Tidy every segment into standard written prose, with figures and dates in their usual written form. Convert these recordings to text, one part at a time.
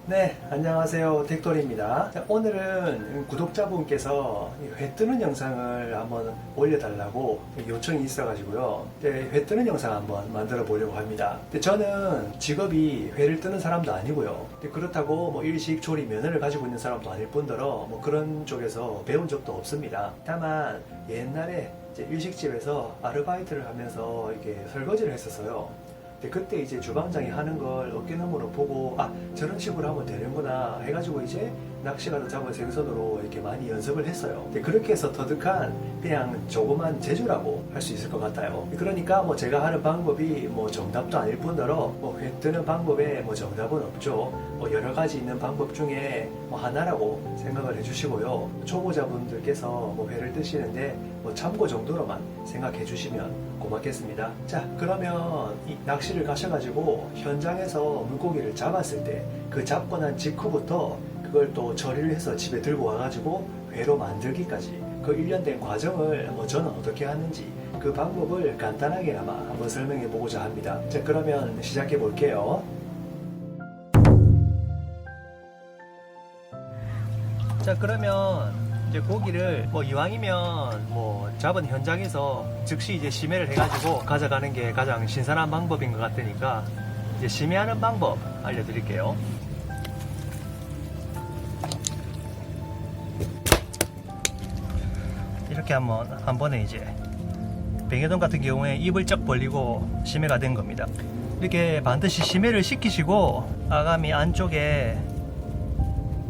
네, 안녕하세요. 덱돌입니다. 오늘은 구독자분께서 회 뜨는 영상을 한번 올려달라고 요청이 있어가지고요. 회 뜨는 영상 한번 만들어 보려고 합니다. 저는 직업이 회를 뜨는 사람도 아니고요. 그렇다고 뭐 일식 조리 면허를 가지고 있는 사람도 아닐 뿐더러 뭐 그런 쪽에서 배운 적도 없습니다. 다만 옛날에 이제 일식집에서 아르바이트를 하면서 이렇게 설거지를 했었어요. 그때 이제 주방장이 하는 걸 어깨너머로 보고 저런 식으로 하면 되는구나 해가지고 이제 낚시가도 잡은 생선으로 이렇게 많이 연습을 했어요. 그렇게 해서 터득한 그냥 조그만 재주라고 할 수 있을 것 같아요. 그러니까 뭐 제가 하는 방법이 뭐 정답도 아닐 뿐더러 뭐 회 뜨는 방법에 뭐 정답은 없죠. 뭐 여러 가지 있는 방법 중에 뭐 하나라고 생각을 해주시고요. 초보자분들께서 뭐 회를 뜨시는데 뭐 참고 정도로만 생각해 주시면 고맙겠습니다. 자, 그러면 이 낚시를 가셔가지고 현장에서 물고기를 잡았을 때 그 잡고 난 직후부터 그걸 또 처리를 해서 집에 들고 와가지고 회로 만들기까지 그 1년 된 과정을 뭐 저는 어떻게 하는지 그 방법을 간단하게나마 한번 설명해 보고자 합니다. 자, 그러면 시작해 볼게요. 자, 그러면 이제 고기를 뭐 이왕이면 뭐 잡은 현장에서 즉시 이제 심해를 해가지고 가져가는 게 가장 신선한 방법인 것 같으니까 이제 심해하는 방법 알려드릴게요. 이렇게 한 번에 이제 뱅에돔 같은 경우에 입을 쩍 벌리고 심해가 된 겁니다. 이렇게 반드시 심해를 시키시고 아가미 안쪽에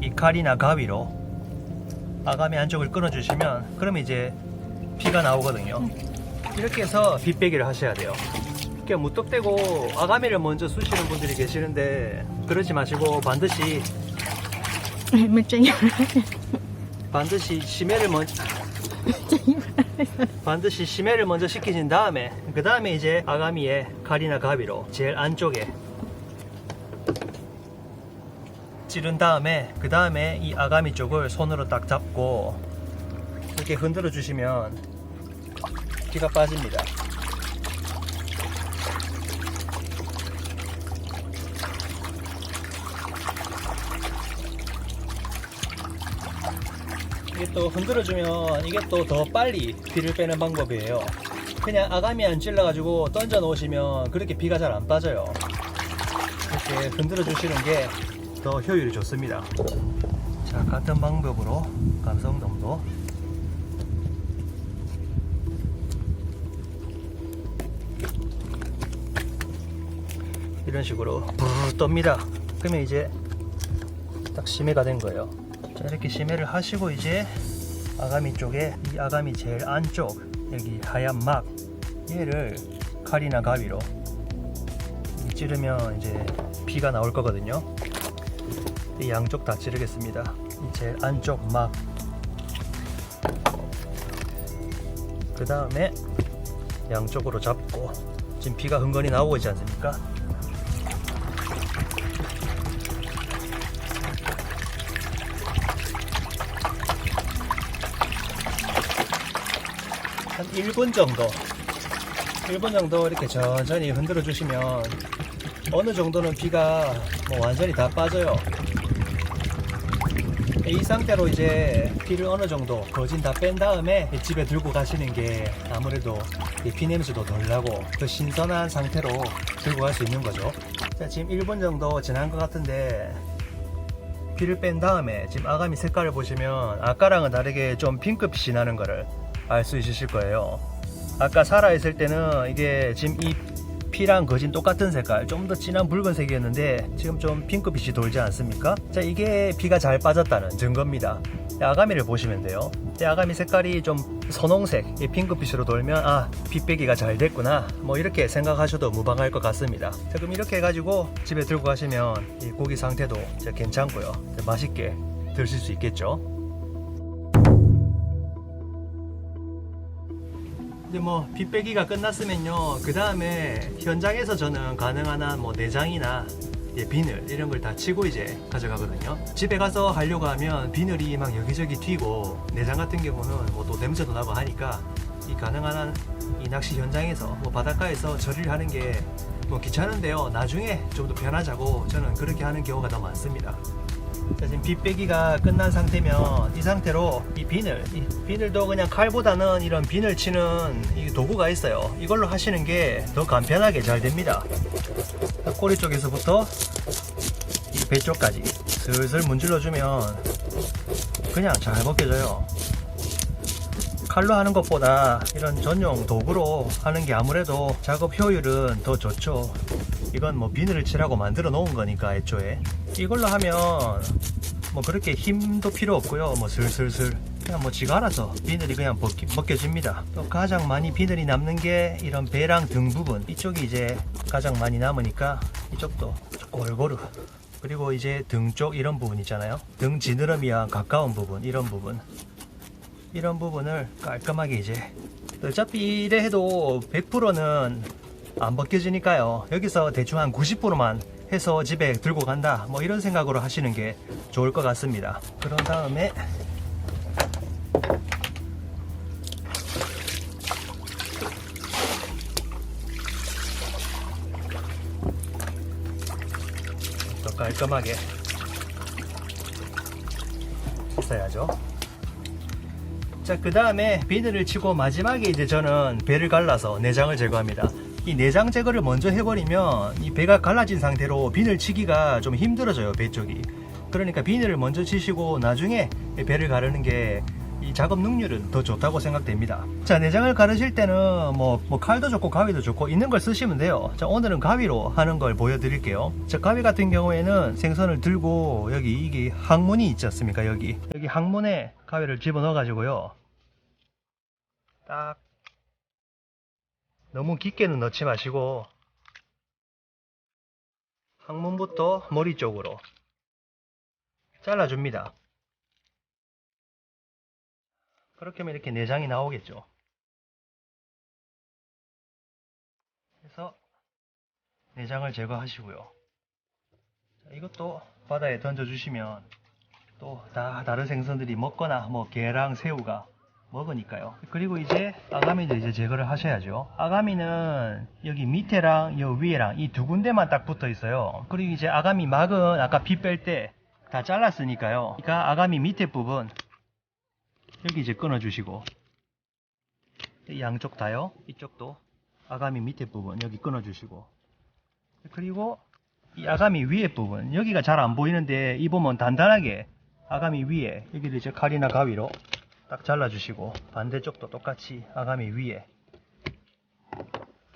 이 칼이나 가위로 아가미 안쪽을 끊어주시면 그러면 이제 피가 나오거든요. 이렇게 해서 빗 빼기를 하셔야 돼요. 이렇게 무턱대고 아가미를 먼저 쑤시는 분들이 계시는데 그러지 마시고 반드시 심해를 먼저 시키신 다음에 그 다음에 이제 아가미에 칼이나 가위로 제일 안쪽에 찌른 다음에 그 다음에 이 아가미 쪽을 손으로 딱 잡고 이렇게 흔들어 주시면 피가 빠집니다. 이게 또 흔들어 주면 이게 또 더 빨리 피를 빼는 방법이에요. 그냥 아가미 안 찔러 가지고 던져 놓으시면 그렇게 피가 잘 안 빠져요. 이렇게 흔들어 주시는 게 더 효율이 좋습니다. 자, 같은 방법으로 감성돔도 이런 식으로 부르르 떱니다. 그러면 이제 딱 심해가 된 거예요. 자, 이렇게 심해를 하시고 이제 아가미 쪽에 이 아가미 제일 안쪽 여기 하얀 막 얘를 칼이나 가위로 찌르면 이제 피가 나올 거거든요. 이 양쪽 다 찌르겠습니다. 이 제일 안쪽 막 그 다음에 양쪽으로 잡고 지금 피가 흥건히 나오고 있지 않습니까? 한 1분 정도 이렇게 천천히 흔들어 주시면 어느 정도는 피가 뭐 완전히 다 빠져요. 이 상태로 이제 피를 어느 정도 거진 다 뺀 다음에 집에 들고 가시는 게 아무래도 피 냄새도 덜 나고 더 신선한 상태로 들고 갈 수 있는 거죠. 자, 지금 1분 정도 지난 것 같은데 피를 뺀 다음에 지금 아가미 색깔을 보시면 아까랑은 다르게 좀 핑크빛이 나는 거를 알 수 있으실 거예요. 아까 살아있을 때는 이게 지금 이 피랑 거진 똑같은 색깔, 좀 더 진한 붉은색이었는데 지금 좀 핑크빛이 돌지 않습니까? 자, 이게 피가 잘 빠졌다는 증거입니다. 아가미를 보시면 돼요. 아가미 색깔이 좀 선홍색, 이 핑크빛으로 돌면 피 빼기가 잘 됐구나, 뭐 이렇게 생각하셔도 무방할 것 같습니다. 자, 그럼 이렇게 해가지고 집에 들고 가시면 이 고기 상태도 괜찮고요, 맛있게 드실 수 있겠죠. 이제 뭐 빗 빼기가 끝났으면요, 그 다음에 현장에서 저는 가능한 한 뭐 내장이나 비늘 이런 걸 다 치고 이제 가져가거든요. 집에 가서 하려고 하면 비늘이 막 여기저기 튀고 내장 같은 경우는 뭐 또 냄새도 나고 하니까 이 가능한 한 이 낚시 현장에서 뭐 바닷가에서 처리를 하는 게 뭐 귀찮은데요. 나중에 좀 더 편하자고 저는 그렇게 하는 경우가 더 많습니다. 자, 지금 빗 빼기가 끝난 상태면 이 상태로 이 비늘도 그냥 칼보다는 이런 비늘 치는 이 도구가 있어요. 이걸로 하시는 게 더 간편하게 잘 됩니다. 꼬리 쪽에서부터 이 배 쪽까지 슬슬 문질러 주면 그냥 잘 벗겨져요. 칼로 하는 것보다 이런 전용 도구로 하는 게 아무래도 작업 효율은 더 좋죠. 이건 뭐 비늘을 칠하고 만들어 놓은 거니까 애초에 이걸로 하면 뭐 그렇게 힘도 필요 없고요. 뭐 슬슬슬 그냥 뭐 지가 알아서 비늘이 그냥 벗겨집니다. 또 가장 많이 비늘이 남는 게 이런 배랑 등 부분, 이쪽이 이제 가장 많이 남으니까 이쪽도 골고루, 그리고 이제 등 쪽 이런 부분 있잖아요. 등 지느러미와 가까운 부분, 이런 부분을 깔끔하게 이제, 어차피 이래 해도 100%는 안 벗겨지니까요. 여기서 대충 한 90%만 해서 집에 들고 간다, 뭐 이런 생각으로 하시는 게 좋을 것 같습니다. 그런 다음에 또 깔끔하게 씻어야죠. 자, 그 다음에 비늘을 치고 마지막에 이제 저는 배를 갈라서 내장을 제거합니다. 이 내장 제거를 먼저 해버리면 이 배가 갈라진 상태로 비늘 치기가 좀 힘들어져요, 배 쪽이. 그러니까 비늘을 먼저 치시고 나중에 배를 가르는 게 이 작업 능률은 더 좋다고 생각됩니다. 자, 내장을 가르실 때는 뭐 칼도 좋고 가위도 좋고 있는 걸 쓰시면 돼요. 자, 오늘은 가위로 하는 걸 보여드릴게요. 자, 가위 같은 경우에는 생선을 들고 여기 이게 항문이 있지 않습니까? 여기 항문에 가위를 집어넣어 가지고요, 딱 너무 깊게는 넣지 마시고 항문부터 머리 쪽으로 잘라줍니다. 그렇게 하면 이렇게 내장이 나오겠죠. 그래서 내장을 제거하시고요. 자, 이것도 바다에 던져주시면 또 다 다른 생선들이 먹거나 뭐 게랑 새우가 먹으니까요. 그리고 이제 아가미도 이제 제거를 하셔야죠. 아가미는 여기 밑에랑 요 위에랑 이 두 군데만 딱 붙어 있어요. 그리고 이제 아가미 막은 아까 피 뺄 때 다 잘랐으니까요. 그러니까 아가미 밑에 부분 여기 이제 끊어 주시고, 양쪽 다요. 이쪽도 아가미 밑에 부분 여기 끊어 주시고, 그리고 이 아가미 위에 부분 여기가 잘 안 보이는데 이 보면 단단하게 아가미 위에 여기를 이제 칼이나 가위로 딱 잘라 주시고, 반대쪽도 똑같이 아가미 위에.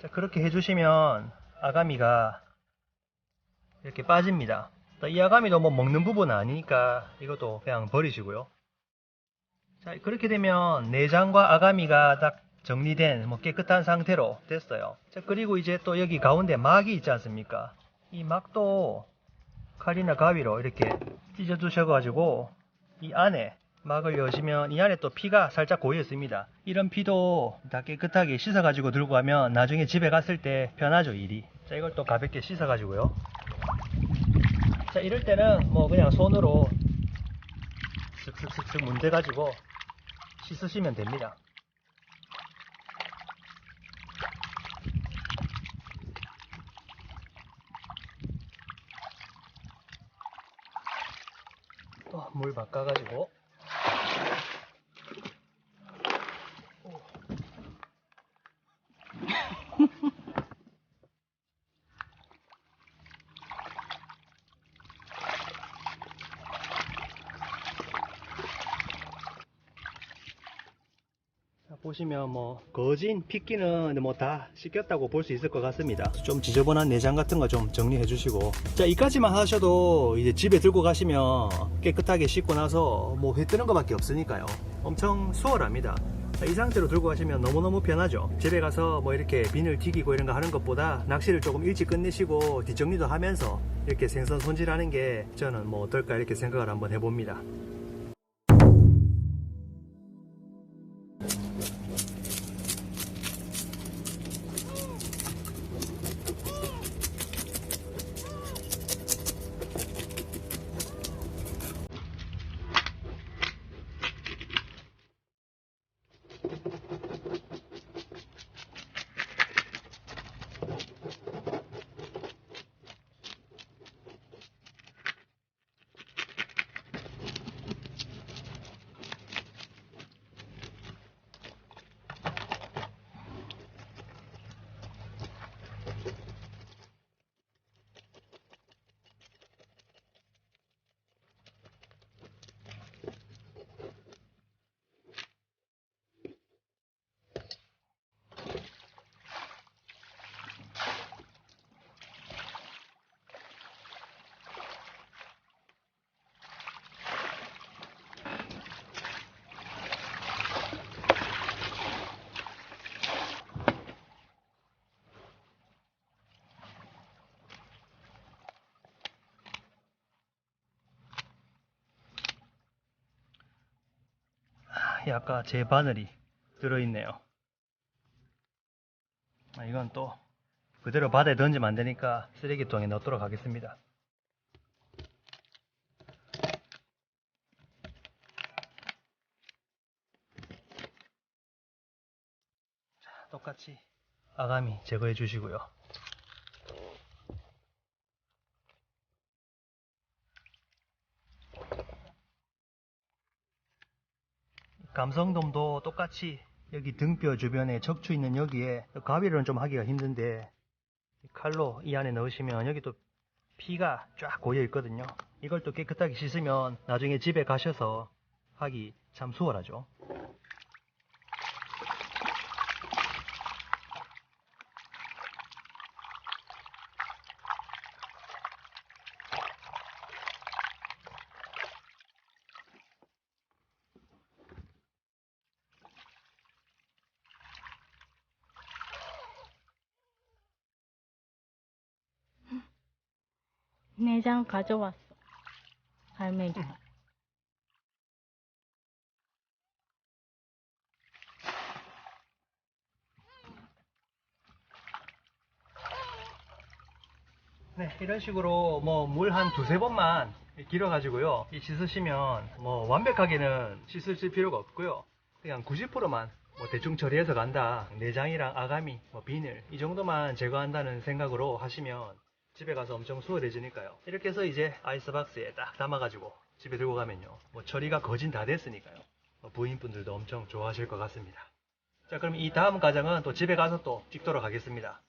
자, 그렇게 해주시면 아가미가 이렇게 빠집니다. 이 아가미도 뭐 먹는 부분은 아니니까 이것도 그냥 버리시고요. 자, 그렇게 되면 내장과 아가미가 딱 정리된 뭐 깨끗한 상태로 됐어요. 자, 그리고 이제 또 여기 가운데 막이 있지 않습니까? 이 막도 칼이나 가위로 이렇게 찢어 주셔가지고 이 안에 막을 여시면 이 안에 또 피가 살짝 고여 있습니다. 이런 피도 다 깨끗하게 씻어 가지고 들고 가면 나중에 집에 갔을 때 편하죠, 일이. 자, 이걸 또 가볍게 씻어 가지고요. 자, 이럴 때는 뭐 그냥 손으로 슥슥슥슥 문대 가지고 씻으시면 됩니다. 또 물 바꿔가지고 보시면 뭐 거진 핏기는 뭐 다 씻겼다고 볼 수 있을 것 같습니다. 좀 지저분한 내장 같은 거 좀 정리해 주시고, 자, 이까지만 하셔도 이제 집에 들고 가시면 깨끗하게 씻고 나서 뭐 회 뜨는 거밖에 없으니까요. 엄청 수월합니다. 자, 이 상태로 들고 가시면 너무너무 편하죠. 집에 가서 뭐 이렇게 비늘 튀기고 이런 거 하는 것보다 낚시를 조금 일찍 끝내시고 뒷정리도 하면서 이렇게 생선 손질하는 게 저는 뭐 어떨까 이렇게 생각을 한번 해봅니다. 아까 제 바늘이 들어있네요. 이건 또 그대로 바다에 던지면 안 되니까 쓰레기통에 넣도록 하겠습니다. 자, 똑같이 아가미 제거해 주시고요. 감성돔도 똑같이 여기 등뼈 주변에 척추 있는 여기에 가위로는 좀 하기가 힘든데 칼로 이 안에 넣으시면 여기 또 피가 쫙 고여 있거든요. 이걸 또 깨끗하게 씻으면 나중에 집에 가셔서 하기 참 수월하죠. 내장 가져왔어. 할머니가. 네, 이런 식으로 뭐 물 한 두세 번만 길어가지고요. 이 씻으시면 뭐 완벽하게는 씻으실 필요가 없고요. 그냥 90%만 뭐 대충 처리해서 간다. 내장이랑 아가미, 뭐 비늘 이 정도만 제거한다는 생각으로 하시면 집에 가서 엄청 수월해지니까요. 이렇게 해서 이제 아이스박스에 딱 담아가지고 집에 들고 가면요. 뭐 처리가 거진 다 됐으니까요. 부인분들도 엄청 좋아하실 것 같습니다. 자, 그럼 이 다음 과정은 또 집에 가서 또 찍도록 하겠습니다.